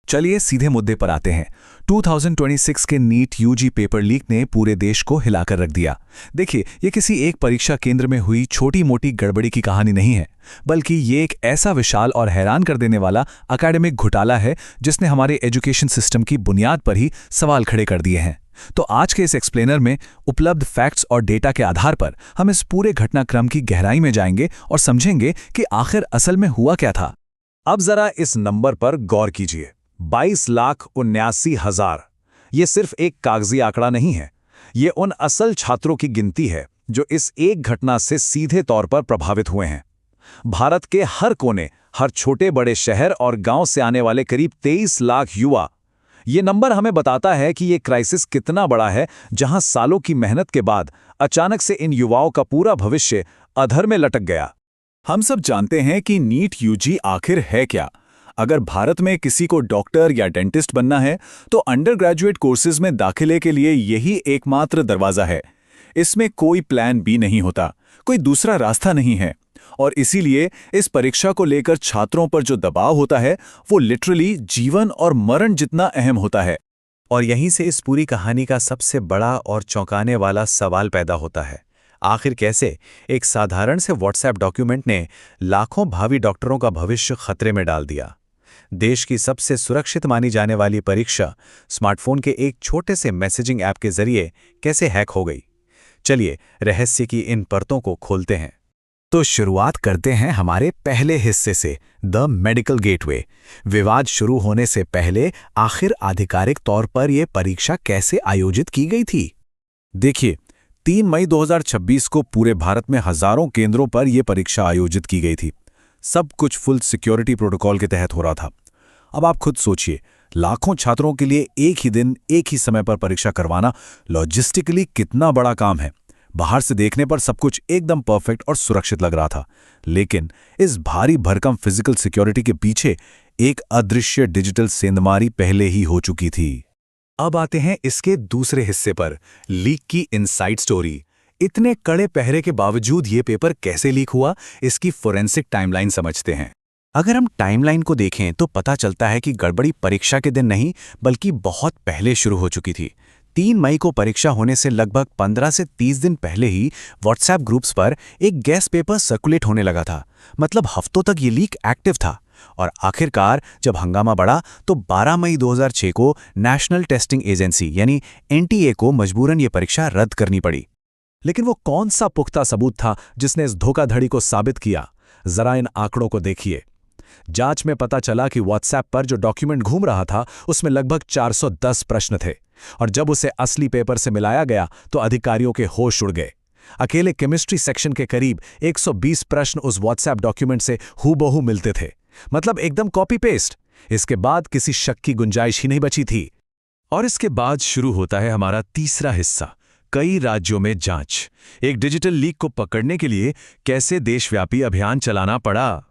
चलिए सीधे मुद्दे पर आते हैं। 2026 के नीट यूजी पेपर लीक ने पूरे देश को हिलाकर रख दिया। देखिए, ये किसी एक परीक्षा केंद्र में हुई छोटी-मोटी गड़बड़ी की कहानी नहीं है, बल्कि ये एक ऐसा विशाल और हैरान कर देने वाला एकेडमिक घोटाला है जिसने हमारे एजुकेशन सिस्टम की बुनियाद पर ही सवाल खड़े कर दिए हैं। तो आज के इस एक्सप्लेनर में उपलब्ध फैक्ट्स और डेटा के आधार पर हम इस पूरे घटनाक्रम की गहराई में जाएंगे और समझेंगे कि आखिर असल में हुआ क्या था। अब जरा इस नंबर पर गौर कीजिए, 22,79,000। ये सिर्फ एक कागजी आंकड़ा नहीं है, ये उन असल छात्रों की गिनती है जो इस एक घटना से सीधे तौर पर प्रभावित हुए हैं। भारत के हर कोने, हर छोटे बड़े शहर और गांव से आने वाले करीब 23 लाख युवा। ये नंबर हमें बताता है कि ये क्राइसिस कितना बड़ा है, जहां सालों की मेहनत के बाद अचानक से इन युवाओं का पूरा भविष्य अधर में लटक गया। हम सब जानते हैं कि नीट यूजी आखिर है क्या। अगर भारत में किसी को डॉक्टर या डेंटिस्ट बनना है तो अंडर ग्रेजुएट कोर्सेज में दाखिले के लिए यही एकमात्र दरवाजा है। इसमें कोई प्लान बी नहीं होता, कोई दूसरा रास्ता नहीं है, और इसीलिए इस परीक्षा को लेकर छात्रों पर जो दबाव होता है वो लिटरली जीवन और मरण जितना अहम होता है। और यहीं से इस पूरी कहानी का सबसे बड़ा और चौंकाने वाला सवाल पैदा होता है। आखिर कैसे एक साधारण से व्हाट्सएप डॉक्यूमेंट ने लाखों भावी डॉक्टरों का भविष्य खतरे में डाल दिया। देश की सबसे सुरक्षित मानी जाने वाली परीक्षा स्मार्टफोन के एक छोटे से मैसेजिंग ऐप के जरिए कैसे हैक हो गई। चलिए रहस्य की इन परतों को खोलते हैं। तो शुरुआत करते हैं हमारे पहले हिस्से से, द मेडिकल गेटवे। विवाद शुरू होने से पहले आखिर आधिकारिक तौर पर यह परीक्षा कैसे आयोजित की गई थी। देखिए, 3 मई 2026 को पूरे भारत में हजारों केंद्रों पर यह परीक्षा आयोजित की गई थी। सब कुछ फुल सिक्योरिटी प्रोटोकॉल के तहत हो रहा था। अब आप खुद सोचिए, लाखों छात्रों के लिए एक ही दिन एक ही समय पर परीक्षा करवाना लॉजिस्टिकली कितना बड़ा काम है। बाहर से देखने पर सब कुछ एकदम परफेक्ट और सुरक्षित लग रहा था, लेकिन इस भारी भरकम फिजिकल सिक्योरिटी के पीछे एक अदृश्य डिजिटल सेंधमारी पहले ही हो चुकी थी। अब आते हैं इसके दूसरे हिस्से पर, लीक की इनसाइड स्टोरी। इतने कड़े पहरे के बावजूद ये पेपर कैसे लीक हुआ, इसकी फोरेंसिक टाइमलाइन समझते हैं। अगर हम टाइमलाइन को देखें तो पता चलता है कि गड़बड़ी परीक्षा के दिन नहीं, बल्कि बहुत पहले शुरू हो चुकी थी। 3 मई को परीक्षा होने से लगभग 15 से 30 दिन पहले ही व्हाट्सएप ग्रुप्स पर एक गेस पेपर सर्कुलेट होने लगा था। मतलब हफ्तों तक ये लीक एक्टिव था। और आखिरकार जब हंगामा बढ़ा तो 12 मई 2006 को नेशनल टेस्टिंग एजेंसी यानी एनटीए को मजबूरन ये परीक्षा रद्द करनी पड़ी। लेकिन वो कौन सा पुख्ता सबूत था जिसने इस धोखाधड़ी को साबित किया? जरा इन आंकड़ों को देखिए। जांच में पता चला कि व्हाट्सएप पर जो डॉक्यूमेंट घूम रहा था उसमें लगभग 410 प्रश्न थे, और जब उसे असली पेपर से मिलाया गया तो अधिकारियों के होश उड़ गए। अकेले केमिस्ट्री सेक्शन के करीब 120 प्रश्न उस व्हाट्सएप डॉक्यूमेंट से हूबहू मिलते थे। मतलब एकदम कॉपी पेस्ट। इसके बाद किसी शक की गुंजाइश ही नहीं बची थी। और इसके बाद शुरू होता है हमारा तीसरा हिस्सा, कई राज्यों में जांच। एक डिजिटल लीक को पकड़ने के लिए कैसे देशव्यापी अभियान चलाना पड़ा।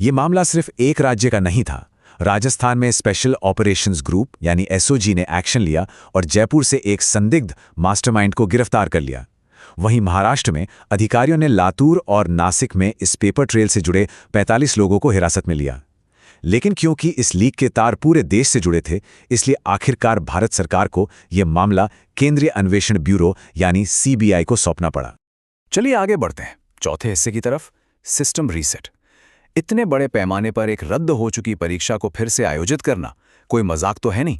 ये मामला सिर्फ एक राज्य का नहीं था। राजस्थान में स्पेशल ऑपरेशंस ग्रुप यानी एसओजी ने एक्शन लिया और जयपुर से एक संदिग्ध मास्टरमाइंड को गिरफ्तार कर लिया। वहीं महाराष्ट्र में अधिकारियों ने लातूर और नासिक में इस पेपर ट्रेल से जुड़े 45 लोगों को हिरासत में लिया। लेकिन क्योंकि इस लीक के तार पूरे देश से जुड़े थे, इसलिए आखिरकार भारत सरकार को यह मामला केंद्रीय अन्वेषण ब्यूरो यानी सीबीआई को सौंपना पड़ा। चलिए आगे बढ़ते हैं चौथे हिस्से की तरफ, सिस्टम रीसेट। इतने बड़े पैमाने पर एक रद्द हो चुकी परीक्षा को फिर से आयोजित करना कोई मजाक तो है नहीं।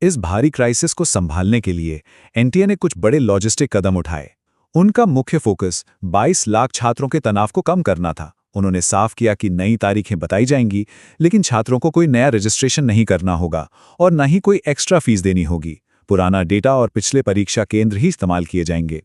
इस भारी क्राइसिस को संभालने के लिए एनटीए ने कुछ बड़े लॉजिस्टिक कदम उठाए। उनका मुख्य फोकस 22 लाख छात्रों के तनाव को कम करना था। उन्होंने साफ किया कि नई तारीखें बताई जाएंगी, लेकिन छात्रों को कोई नया रजिस्ट्रेशन नहीं करना होगा और न ही कोई एक्स्ट्रा फीस देनी होगी। पुराना डेटा और पिछले परीक्षा केंद्र ही इस्तेमाल किए जाएंगे।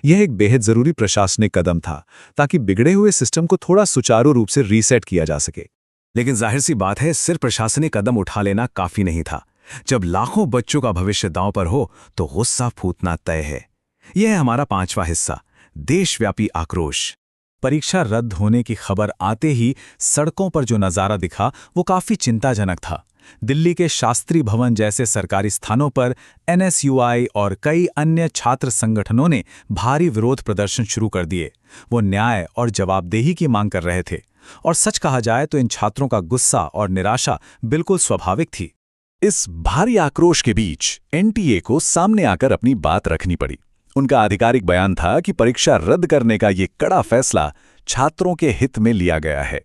यह एक बेहद जरूरी प्रशासनिक कदम था ताकि बिगड़े हुए सिस्टम को थोड़ा सुचारू रूप से रीसेट किया जा सके। लेकिन जाहिर सी बात है, सिर्फ प्रशासनिक कदम उठा लेना काफी नहीं था। जब लाखों बच्चों का भविष्य दांव पर हो तो गुस्सा फूटना तय है। यह है हमारा पांचवा हिस्सा, देशव्यापी आक्रोश। परीक्षा रद्द होने की खबर आते ही सड़कों पर जो नजारा दिखा वो काफी चिंताजनक था। दिल्ली के शास्त्री भवन जैसे सरकारी स्थानों पर एनएसयूआई और कई अन्य छात्र संगठनों ने भारी विरोध प्रदर्शन शुरू कर दिए। वो न्याय और जवाबदेही की मांग कर रहे थे। और सच कहा जाए तो इन छात्रों का गुस्सा और निराशा बिल्कुल स्वाभाविक थी। इस भारी आक्रोश के बीच एनटीए को सामने आकर अपनी बात रखनी पड़ी। उनका आधिकारिक बयान था कि परीक्षा रद्द करने का ये कड़ा फैसला छात्रों के हित में लिया गया है।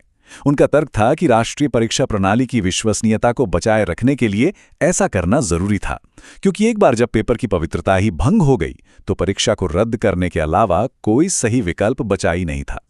उनका तर्क था कि राष्ट्रीय परीक्षा प्रणाली की विश्वसनीयता को बचाए रखने के लिए ऐसा करना जरूरी था, क्योंकि एक बार जब पेपर की पवित्रता ही भंग हो गई तो परीक्षा को रद्द करने के अलावा कोई सही विकल्प बचा ही नहीं था।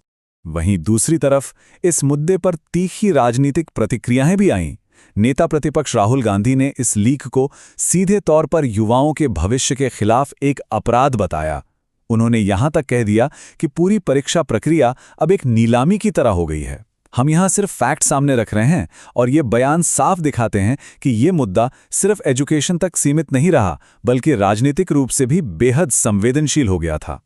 वहीं दूसरी तरफ इस मुद्दे पर तीखी राजनीतिक प्रतिक्रियाएं भी आईं। नेता प्रतिपक्ष राहुल गांधी ने इस लीक को सीधे तौर पर युवाओं के भविष्य के खिलाफ एक अपराध बताया। उन्होंने यहां तक कह दिया कि पूरी परीक्षा प्रक्रिया अब एक नीलामी की तरह हो गई है। हम यहां सिर्फ फैक्ट सामने रख रहे हैं और ये बयान साफ दिखाते हैं कि ये मुद्दा सिर्फ एजुकेशन तक सीमित नहीं रहा, बल्कि राजनीतिक रूप से भी बेहद संवेदनशील हो गया था।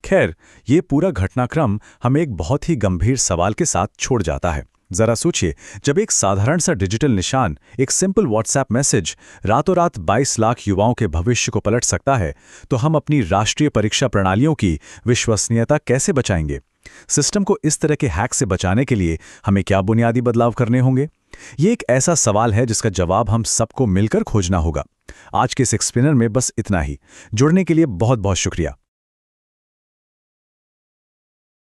खैर, ये पूरा घटनाक्रम हमें एक बहुत ही गंभीर सवाल के साथ छोड़ जाता है। जरा सोचिए, जब एक साधारण सा डिजिटल निशान, एक सिंपल व्हाट्सएप मैसेज रातों रात 22 लाख युवाओं के भविष्य को पलट सकता है, तो हम अपनी राष्ट्रीय परीक्षा प्रणालियों की विश्वसनीयता कैसे बचाएंगे? सिस्टम को इस तरह के हैक से बचाने के लिए हमें क्या बुनियादी बदलाव करने होंगे? ये एक ऐसा सवाल है जिसका जवाब हम सबको मिलकर खोजना होगा। आज के 6 स्पिनर में बस इतना ही। जुड़ने के लिए बहुत बहुत शुक्रिया।